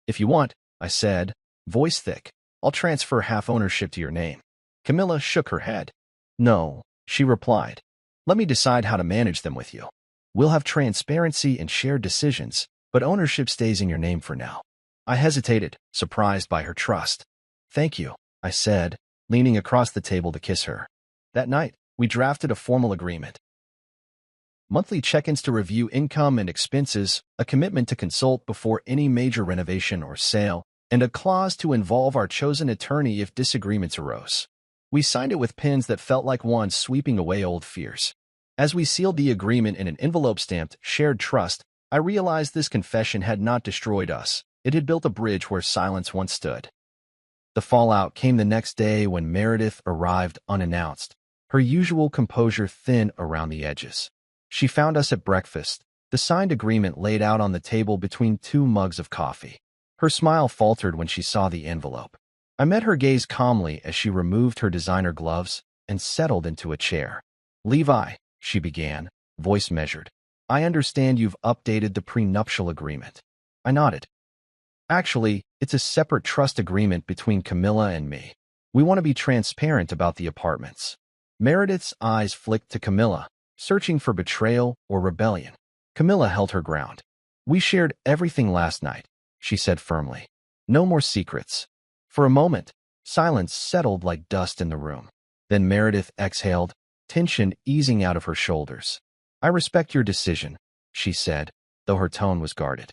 "If you want," I said, voice thick, "I'll transfer half ownership to your name." Camilla shook her head. "No," she replied. "Let me decide how to manage them with you. We'll have transparency and shared decisions, but ownership stays in your name for now." I hesitated, surprised by her trust. "Thank you," I said, leaning across the table to kiss her. That night, we drafted a formal agreement. Monthly check-ins to review income and expenses, a commitment to consult before any major renovation or sale, and a clause to involve our chosen attorney if disagreements arose. We signed it with pens that felt like wands sweeping away old fears. As we sealed the agreement in an envelope stamped "Shared Trust," I realized this confession had not destroyed us. It had built a bridge where silence once stood. The fallout came the next day when Meredith arrived unannounced, her usual composure thin around the edges. She found us at breakfast, the signed agreement laid out on the table between 2 mugs of coffee. Her smile faltered when she saw the envelope. I met her gaze calmly as she removed her designer gloves and settled into a chair. "Levi," she began, voice measured, "I understand you've updated the prenuptial agreement." I nodded. "Actually, it's a separate trust agreement between Camilla and me. We want to be transparent about the apartments." Meredith's eyes flicked to Camilla, searching for betrayal or rebellion. Camilla held her ground. "We shared everything last night," she said firmly. "No more secrets." For a moment, silence settled like dust in the room. Then Meredith exhaled, tension easing out of her shoulders. "I respect your decision," she said, though her tone was guarded.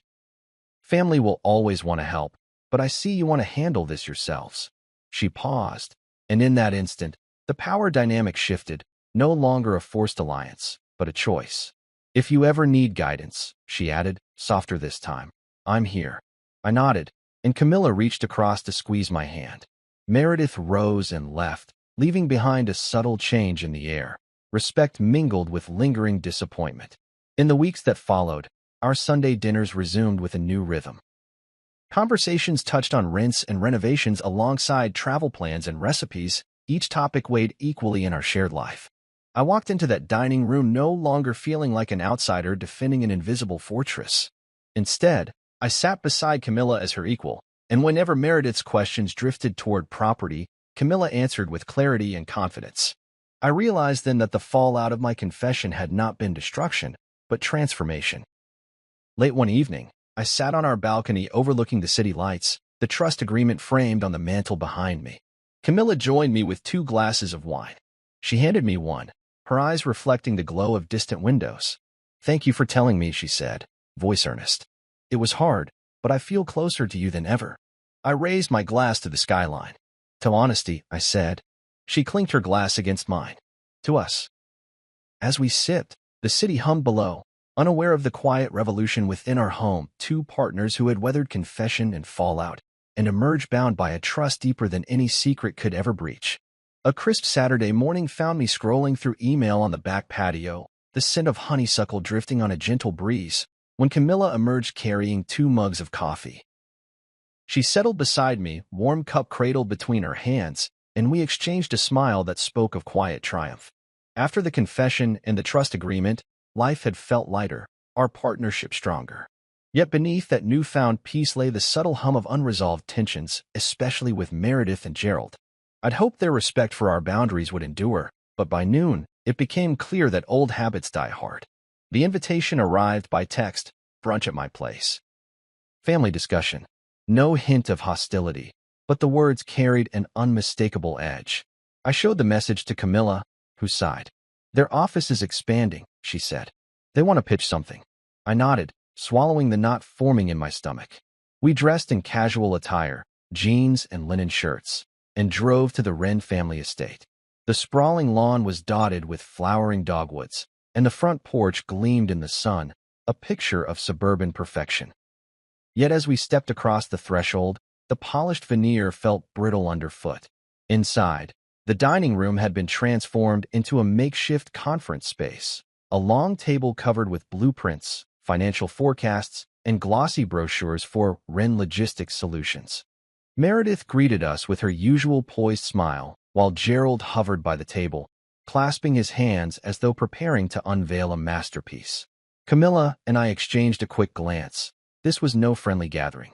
"Family will always want to help, but I see you want to handle this yourselves." She paused, and in that instant, the power dynamic shifted, no longer a forced alliance, but a choice. "If you ever need guidance," she added, softer this time, "I'm here." I nodded, and Camilla reached across to squeeze my hand. Meredith rose and left, leaving behind a subtle change in the air, respect mingled with lingering disappointment. In the weeks that followed, our Sunday dinners resumed with a new rhythm. Conversations touched on rents and renovations alongside travel plans and recipes, each topic weighed equally in our shared life. I walked into that dining room no longer feeling like an outsider defending an invisible fortress. Instead, I sat beside Camilla as her equal, and whenever Meredith's questions drifted toward property, Camilla answered with clarity and confidence. I realized then that the fallout of my confession had not been destruction, but transformation. Late one evening, I sat on our balcony overlooking the city lights, the trust agreement framed on the mantel behind me. Camilla joined me with 2 glasses of wine. She handed me one, her eyes reflecting the glow of distant windows. "Thank you for telling me," she said, voice earnest. "It was hard, but I feel closer to you than ever." I raised my glass to the skyline. "To honesty," I said. She clinked her glass against mine. "To us." As we sipped, the city hummed below, unaware of the quiet revolution within our home, 2 partners who had weathered confession and fallout, and emerged bound by a trust deeper than any secret could ever breach. A crisp Saturday morning found me scrolling through email on the back patio, the scent of honeysuckle drifting on a gentle breeze, when Camilla emerged carrying 2 mugs of coffee. She settled beside me, warm cup cradled between her hands, and we exchanged a smile that spoke of quiet triumph. After the confession and the trust agreement, life had felt lighter, our partnership stronger. Yet beneath that newfound peace lay the subtle hum of unresolved tensions, especially with Meredith and Gerald. I'd hoped their respect for our boundaries would endure, but by noon, it became clear that old habits die hard. The invitation arrived by text, brunch at my place. Family discussion. No hint of hostility, but the words carried an unmistakable edge. I showed the message to Camilla, who sighed. Their office is expanding, she said. They want to pitch something. I nodded, swallowing the knot forming in my stomach. We dressed in casual attire, jeans and linen shirts, and drove to the Wren family estate. The sprawling lawn was dotted with flowering dogwoods, and the front porch gleamed in the sun, a picture of suburban perfection. Yet as we stepped across the threshold, the polished veneer felt brittle underfoot. Inside, the dining room had been transformed into a makeshift conference space, a long table covered with blueprints, financial forecasts, and glossy brochures for Wren Logistics Solutions. Meredith greeted us with her usual poised smile, while Gerald hovered by the table, clasping his hands as though preparing to unveil a masterpiece. Camilla and I exchanged a quick glance. This was no friendly gathering.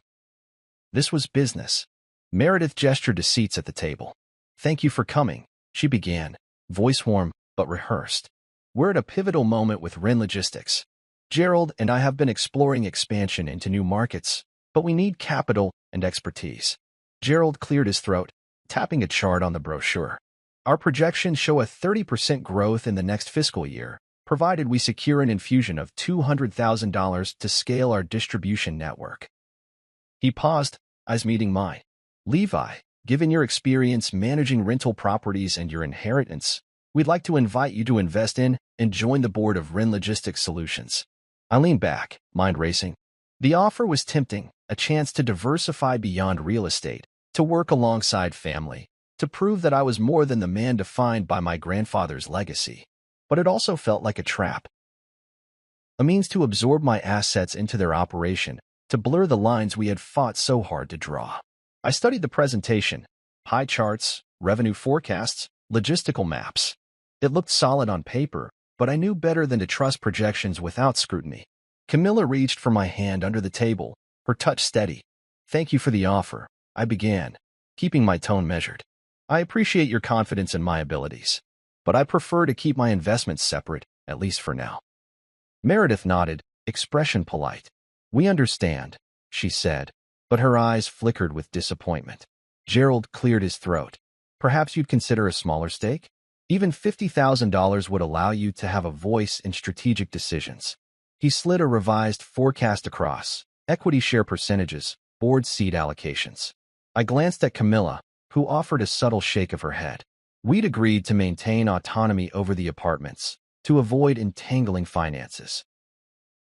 This was business. Meredith gestured to seats at the table. "Thank you for coming," she began, voice warm but rehearsed. "We're at a pivotal moment with Wren Logistics. Gerald and I have been exploring expansion into new markets, but we need capital and expertise." Gerald cleared his throat, tapping a chart on the brochure. "Our projections show a 30% growth in the next fiscal year, provided we secure an infusion of $200,000 to scale our distribution network." He paused, eyes meeting mine. "Levi, given your experience managing rental properties and your inheritance, we'd like to invite you to invest in and join the board of Wren Logistics Solutions." I leaned back, mind racing. The offer was tempting, a chance to diversify beyond real estate, to work alongside family, to prove that I was more than the man defined by my grandfather's legacy. But it also felt like a trap. A means to absorb my assets into their operation, to blur the lines we had fought so hard to draw. I studied the presentation, pie charts, revenue forecasts, logistical maps. It looked solid on paper, but I knew better than to trust projections without scrutiny. Camilla reached for my hand under the table, her touch steady. "Thank you for the offer," I began, keeping my tone measured. "I appreciate your confidence in my abilities, but I prefer to keep my investments separate, at least for now." Meredith nodded, expression polite. "We understand," she said, but her eyes flickered with disappointment. Gerald cleared his throat. "Perhaps you'd consider a smaller stake? Even $50,000 would allow you to have a voice in strategic decisions." He slid a revised forecast across, equity share percentages, board seat allocations. I glanced at Camilla, who offered a subtle shake of her head. We'd agreed to maintain autonomy over the apartments, to avoid entangling finances.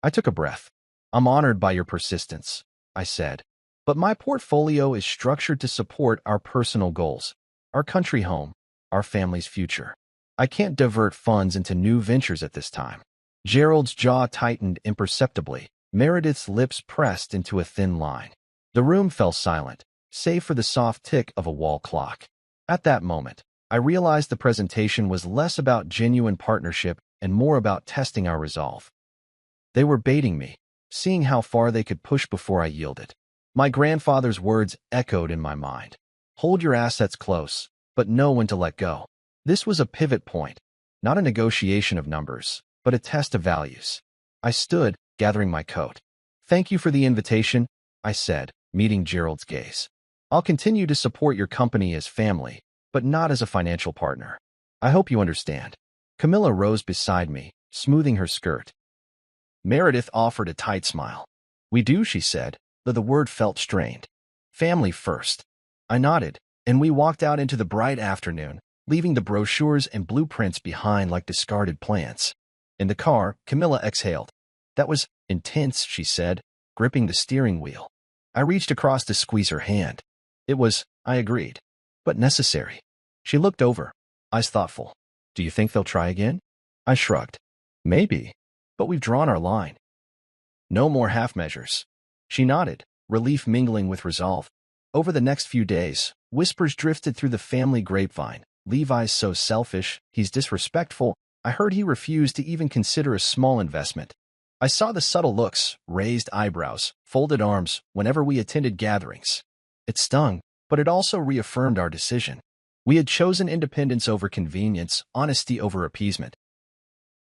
I took a breath. "I'm honored by your persistence," I said, "but my portfolio is structured to support our personal goals, our country home, our family's future. I can't divert funds into new ventures at this time." Gerald's jaw tightened imperceptibly. Meredith's lips pressed into a thin line. The room fell silent, save for the soft tick of a wall clock. At that moment, I realized the presentation was less about genuine partnership and more about testing our resolve. They were baiting me, seeing how far they could push before I yielded. My grandfather's words echoed in my mind. "Hold your assets close, but know when to let go." This was a pivot point, not a negotiation of numbers, but a test of values. I stood, gathering my coat. "Thank you for the invitation," I said, meeting Gerald's gaze. "I'll continue to support your company as family, but not as a financial partner. I hope you understand." Camilla rose beside me, smoothing her skirt. Meredith offered a tight smile. "We do," she said, though the word felt strained. "Family first." I nodded, and we walked out into the bright afternoon, leaving the brochures and blueprints behind like discarded plants. In the car, Camilla exhaled. "That was intense," she said, gripping the steering wheel. I reached across to squeeze her hand. "It was," I agreed, "but necessary." She looked over, eyes thoughtful. "Do you think they'll try again?" I shrugged. "Maybe, but we've drawn our line. No more half measures." She nodded, relief mingling with resolve. Over the next few days, whispers drifted through the family grapevine. "Levi's so selfish, he's disrespectful." I heard he refused to even consider a small investment. I saw the subtle looks, raised eyebrows, folded arms, whenever we attended gatherings. It stung, but it also reaffirmed our decision. We had chosen independence over convenience, honesty over appeasement.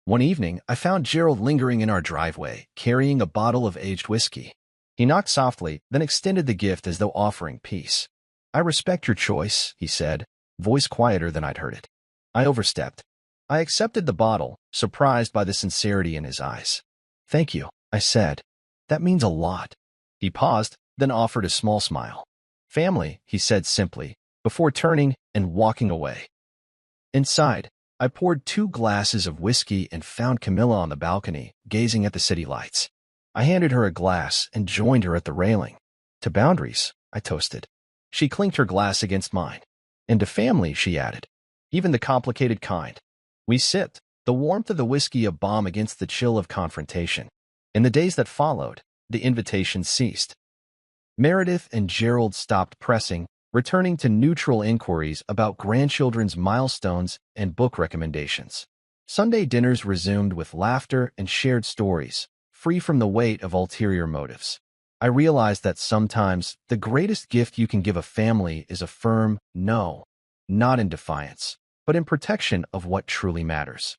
One evening, I found Gerald lingering in our driveway, carrying a bottle of aged whiskey. He knocked softly, then extended the gift as though offering peace. "I respect your choice," he said, voice quieter than I'd heard it. I overstepped. I accepted the bottle, surprised by the sincerity in his eyes. "Thank you," I said. "That means a lot." He paused, then offered a small smile. "Family," he said simply, before turning and walking away. Inside, I poured 2 glasses of whiskey and found Camilla on the balcony, gazing at the city lights. I handed her a glass and joined her at the railing. "To boundaries," I toasted. She clinked her glass against mine. "And to family," she added. "Even the complicated kind." We sipped, the warmth of the whiskey a balm against the chill of confrontation. In the days that followed, the invitations ceased. Meredith and Gerald stopped pressing, returning to neutral inquiries about grandchildren's milestones and book recommendations. Sunday dinners resumed with laughter and shared stories, free from the weight of ulterior motives. I realized that sometimes the greatest gift you can give a family is a firm no, not in defiance, but in protection of what truly matters.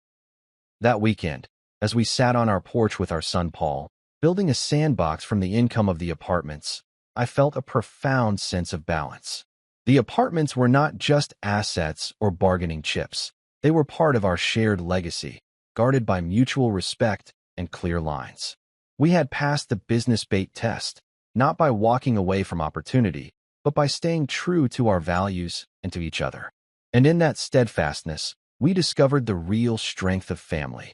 That weekend, as we sat on our porch with our son Paul, building a sandbox from the income of the apartments, I felt a profound sense of balance. The apartments were not just assets or bargaining chips. They were part of our shared legacy, guarded by mutual respect and clear lines. We had passed the business bait test, not by walking away from opportunity, but by staying true to our values and to each other. And in that steadfastness, we discovered the real strength of family.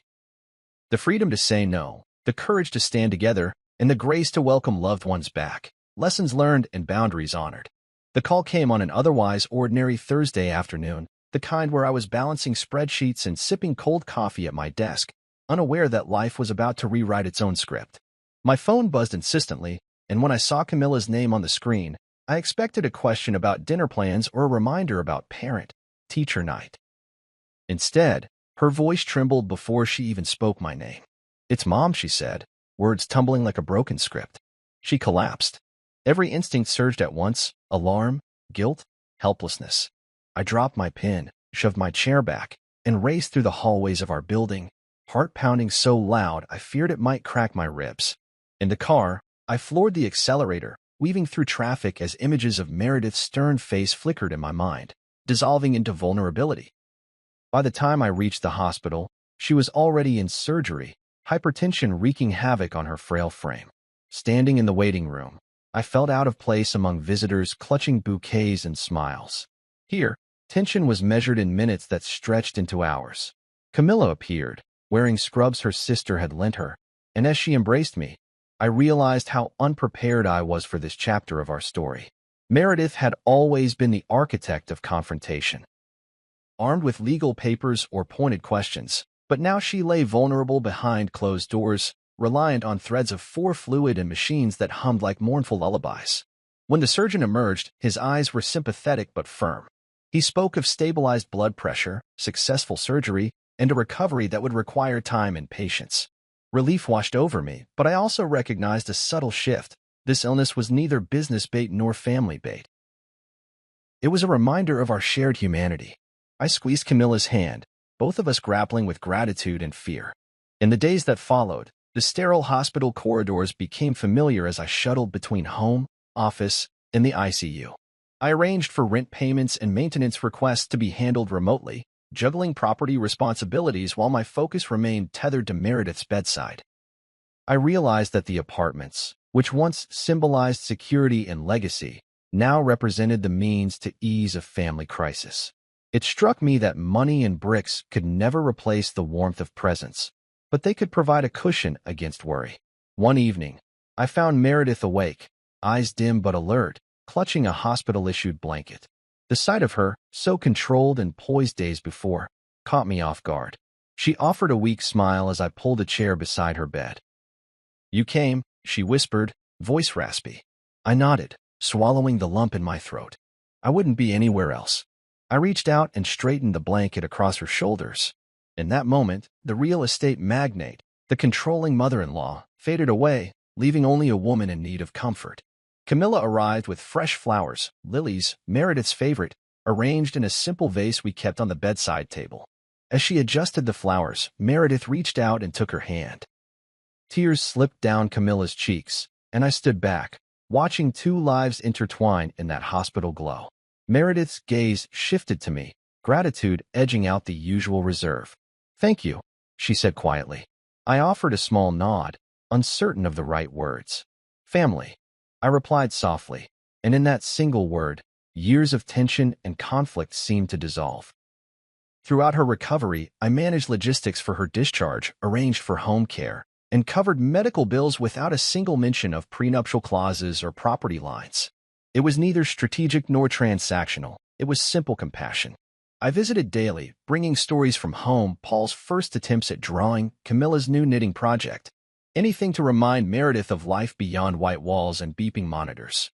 The freedom to say no, the courage to stand together, and the grace to welcome loved ones back. Lessons learned and boundaries honored. The call came on an otherwise ordinary Thursday afternoon, the kind where I was balancing spreadsheets and sipping cold coffee at my desk, unaware that life was about to rewrite its own script. My phone buzzed insistently, and when I saw Camilla's name on the screen, I expected a question about dinner plans or a reminder about parent-teacher night. Instead, her voice trembled before she even spoke my name. "It's Mom," she said, words tumbling like a broken script. She collapsed. Every instinct surged at once: alarm, guilt, helplessness. I dropped my pen, shoved my chair back, and raced through the hallways of our building, heart pounding so loud I feared it might crack my ribs. In the car, I floored the accelerator, weaving through traffic as images of Meredith's stern face flickered in my mind, dissolving into vulnerability. By the time I reached the hospital, she was already in surgery, hypertension wreaking havoc on her frail frame. Standing in the waiting room, I felt out of place among visitors clutching bouquets and smiles. Here, tension was measured in minutes that stretched into hours. Camilla appeared, wearing scrubs her sister had lent her, and as she embraced me, I realized how unprepared I was for this chapter of our story. Meredith had always been the architect of confrontation, armed with legal papers or pointed questions, but now she lay vulnerable behind closed doors, reliant on threads of fluid and machines that hummed like mournful lullabies. When the surgeon emerged, his eyes were sympathetic but firm. He spoke of stabilized blood pressure, successful surgery, and a recovery that would require time and patience. Relief washed over me, but I also recognized a subtle shift. This illness was neither business bait nor family bait. It was a reminder of our shared humanity. I squeezed Camilla's hand, both of us grappling with gratitude and fear. In the days that followed, the sterile hospital corridors became familiar as I shuttled between home, office, and the ICU. I arranged for rent payments and maintenance requests to be handled remotely, juggling property responsibilities while my focus remained tethered to Meredith's bedside. I realized that the apartments, which once symbolized security and legacy, now represented the means to ease a family crisis. It struck me that money and bricks could never replace the warmth of presence, but they could provide a cushion against worry. One evening, I found Meredith awake, eyes dim but alert, clutching a hospital-issued blanket. The sight of her, so controlled and poised days before, caught me off guard. She offered a weak smile as I pulled a chair beside her bed. "You came," she whispered, voice raspy. I nodded, swallowing the lump in my throat. I wouldn't be anywhere else. I reached out and straightened the blanket across her shoulders. In that moment, the real estate magnate, the controlling mother-in-law, faded away, leaving only a woman in need of comfort. Camilla arrived with fresh flowers, lilies, Meredith's favorite, arranged in a simple vase we kept on the bedside table. As she adjusted the flowers, Meredith reached out and took her hand. Tears slipped down Camilla's cheeks, and I stood back, watching 2 lives intertwine in that hospital glow. Meredith's gaze shifted to me, gratitude edging out the usual reserve. Thank you, she said quietly. I offered a small nod, uncertain of the right words. Family, I replied softly, and in that single word, years of tension and conflict seemed to dissolve. Throughout her recovery, I managed logistics for her discharge, arranged for home care, and covered medical bills without a single mention of prenuptial clauses or property lines. It was neither strategic nor transactional. It was simple compassion. I visited daily, bringing stories from home, Paul's first attempts at drawing, Camilla's new knitting project, anything to remind Meredith of life beyond white walls and beeping monitors.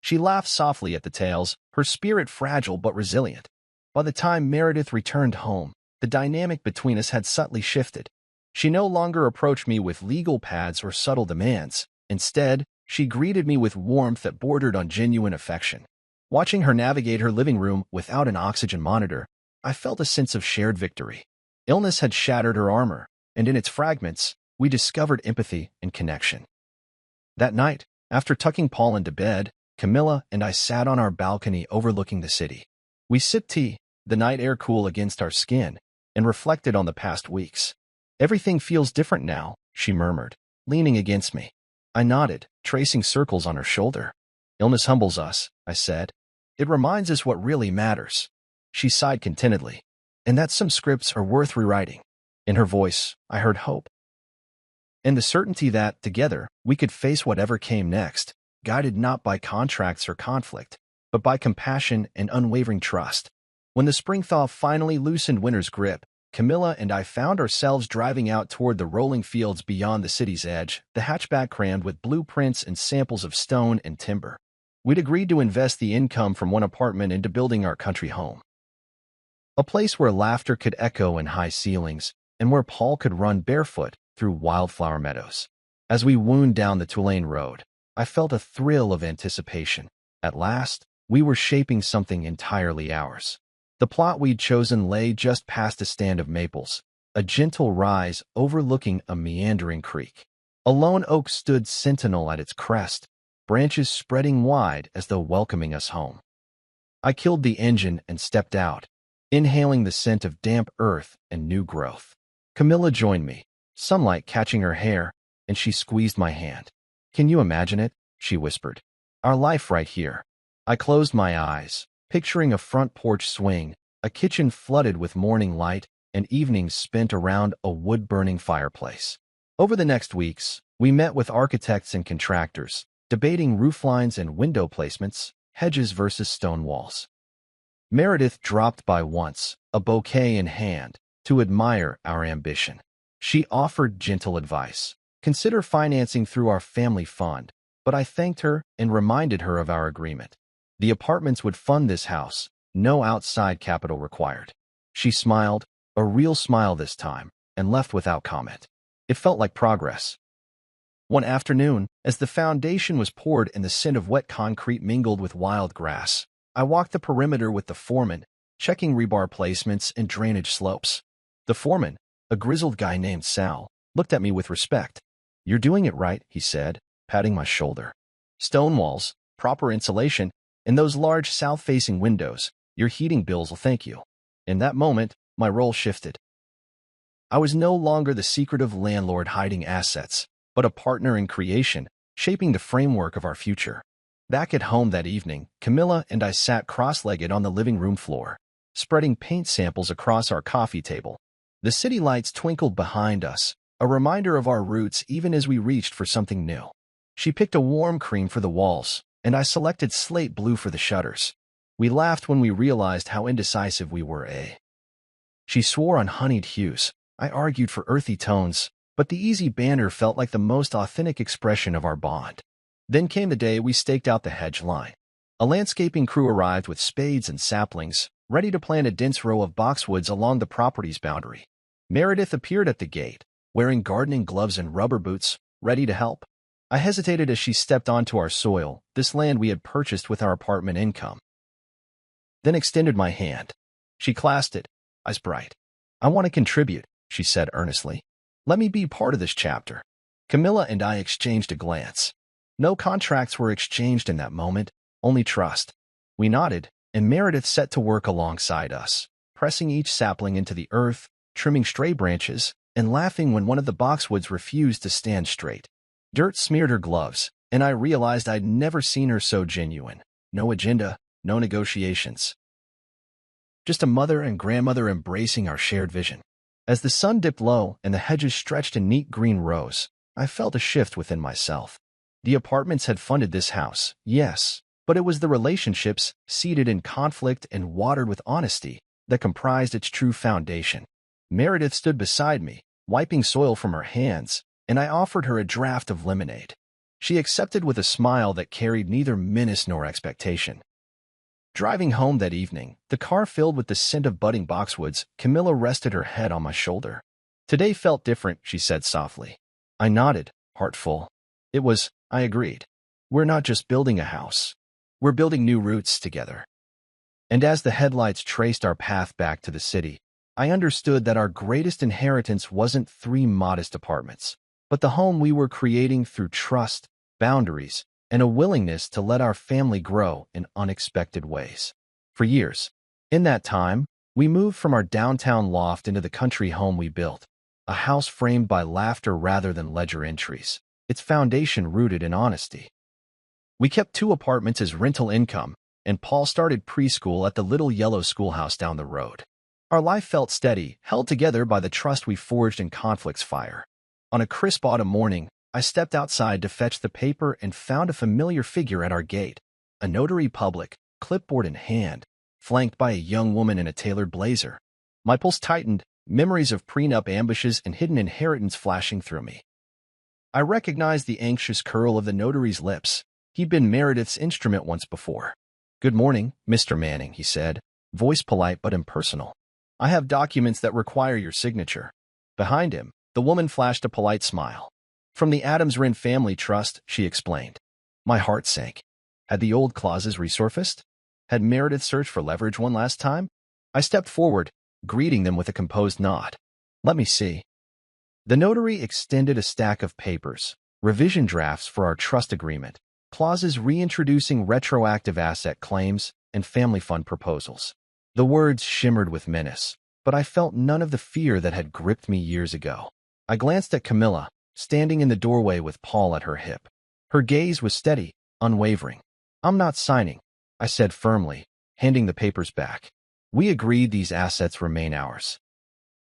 She laughed softly at the tales, her spirit fragile but resilient. By the time Meredith returned home, the dynamic between us had subtly shifted. She no longer approached me with legal pads or subtle demands. Instead, she greeted me with warmth that bordered on genuine affection. Watching her navigate her living room without an oxygen monitor, I felt a sense of shared victory. Illness had shattered her armor, and in its fragments, we discovered empathy and connection. That night, after tucking Paul into bed, Camilla and I sat on our balcony overlooking the city. We sipped tea, the night air cool against our skin, and reflected on the past weeks. Everything feels different now, she murmured, leaning against me. I nodded, tracing circles on her shoulder. Illness humbles us, I said. It reminds us what really matters. She sighed contentedly, and that some scripts are worth rewriting. In her voice, I heard hope. And the certainty that, together, we could face whatever came next, guided not by contracts or conflict, but by compassion and unwavering trust. When the spring thaw finally loosened winter's grip, Camilla and I found ourselves driving out toward the rolling fields beyond the city's edge, the hatchback crammed with blueprints and samples of stone and timber. We'd agreed to invest the income from one apartment into building our country home. A place where laughter could echo in high ceilings, and where Paul could run barefoot through wildflower meadows. As we wound down the Tulane Road, I felt a thrill of anticipation. At last, we were shaping something entirely ours. The plot we'd chosen lay just past a stand of maples, a gentle rise overlooking a meandering creek. A lone oak stood sentinel at its crest, branches spreading wide as though welcoming us home. I killed the engine and stepped out, inhaling the scent of damp earth and new growth. Camilla joined me, sunlight catching her hair, and she squeezed my hand. Can you imagine it? She whispered. Our life right here. I closed my eyes, picturing a front porch swing, a kitchen flooded with morning light, and evenings spent around a wood-burning fireplace. Over the next weeks, we met with architects and contractors, debating rooflines and window placements, hedges versus stone walls. Meredith dropped by once, a bouquet in hand, to admire our ambition. She offered gentle advice. Consider financing through our family fund, but I thanked her and reminded her of our agreement. The apartments would fund this house, no outside capital required. She smiled, a real smile this time, and left without comment. It felt like progress. One afternoon, as the foundation was poured and the scent of wet concrete mingled with wild grass, I walked the perimeter with the foreman, checking rebar placements and drainage slopes. The foreman, a grizzled guy named Sal, looked at me with respect. You're doing it right, he said, patting my shoulder. Stone walls, proper insulation, and those large south-facing windows. Your heating bills will thank you. In that moment, my role shifted. I was no longer the secretive landlord hiding assets, but a partner in creation, shaping the framework of our future. Back at home that evening, Camilla and I sat cross-legged on the living room floor, spreading paint samples across our coffee table. The city lights twinkled behind us, a reminder of our roots even as we reached for something new. She picked a warm cream for the walls, and I selected slate blue for the shutters. We laughed when we realized how indecisive we were. She swore on honeyed hues. I argued for earthy tones, but the easy banter felt like the most authentic expression of our bond. Then came the day we staked out the hedge line. A landscaping crew arrived with spades and saplings, ready to plant a dense row of boxwoods along the property's boundary. Meredith appeared at the gate, wearing gardening gloves and rubber boots, ready to help. I hesitated as she stepped onto our soil, this land we had purchased with our apartment income. Then extended my hand. She clasped it, eyes bright. I want to contribute, she said earnestly. Let me be part of this chapter. Camilla and I exchanged a glance. No contracts were exchanged in that moment, only trust. We nodded, and Meredith set to work alongside us, pressing each sapling into the earth, trimming stray branches, and laughing when one of the boxwoods refused to stand straight. Dirt smeared her gloves, and I realized I'd never seen her so genuine. No agenda, no negotiations. Just a mother and grandmother embracing our shared vision. As the sun dipped low and the hedges stretched in neat green rows, I felt a shift within myself. The apartments had funded this house, yes, but it was the relationships, seated in conflict and watered with honesty, that comprised its true foundation. Meredith stood beside me, wiping soil from her hands, and I offered her a draught of lemonade. She accepted with a smile that carried neither menace nor expectation. Driving home that evening, the car filled with the scent of budding boxwoods, Camilla rested her head on my shoulder. "Today felt different," she said softly. I nodded, heart full. I agreed. We're not just building a house. We're building new roots together. And as the headlights traced our path back to the city, I understood that our greatest inheritance wasn't 3 modest apartments, but the home we were creating through trust, boundaries, and a willingness to let our family grow in unexpected ways. For years, in that time, we moved from our downtown loft into the country home we built, a house framed by laughter rather than ledger entries, its foundation rooted in honesty. We kept 2 apartments as rental income, and Paul started preschool at the little yellow schoolhouse down the road. Our life felt steady, held together by the trust we forged in conflict's fire. On a crisp autumn morning, I stepped outside to fetch the paper and found a familiar figure at our gate, a notary public, clipboard in hand, flanked by a young woman in a tailored blazer. My pulse tightened, memories of prenup ambushes and hidden inheritance flashing through me. I recognized the anxious curl of the notary's lips. He'd been Meredith's instrument once before. "Good morning, Mr. Manning," he said, voice polite but impersonal. "I have documents that require your signature." Behind him, the woman flashed a polite smile. "From the Adams Wren Family Trust," she explained. My heart sank. Had the old clauses resurfaced? Had Meredith searched for leverage one last time? I stepped forward, greeting them with a composed nod. "Let me see." The notary extended a stack of papers, revision drafts for our trust agreement, clauses reintroducing retroactive asset claims, and family fund proposals. The words shimmered with menace, but I felt none of the fear that had gripped me years ago. I glanced at Camilla, standing in the doorway with Paul at her hip. Her gaze was steady, unwavering. "I'm not signing," I said firmly, handing the papers back. "We agreed these assets remain ours.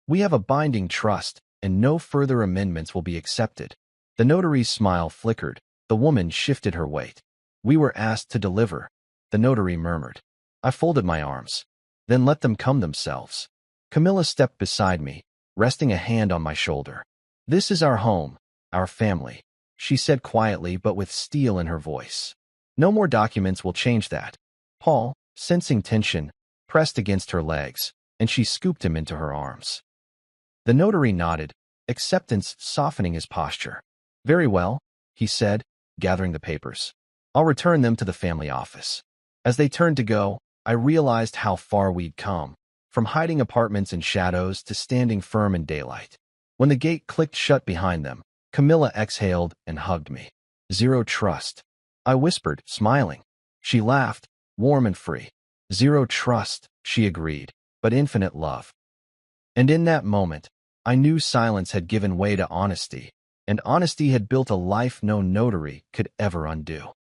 We have a binding trust, and no further amendments will be accepted." The notary's smile flickered. The woman shifted her weight. "We were asked to deliver," the notary murmured. I folded my arms. "Then let them come themselves." Camilla stepped beside me, resting a hand on my shoulder. "This is our home, our family," she said quietly but with steel in her voice. "No more documents will change that." Paul, sensing tension, pressed against her legs, and she scooped him into her arms. The notary nodded, acceptance softening his posture. "Very well," he said, gathering the papers. "I'll return them to the family office." As they turned to go, I realized how far we'd come, from hiding apartments in shadows to standing firm in daylight. When the gate clicked shut behind them, Camilla exhaled and hugged me. "Zero trust," I whispered, smiling. She laughed, warm and free. "Zero trust," she agreed, "but infinite love." And in that moment, I knew silence had given way to honesty, and honesty had built a life no notary could ever undo.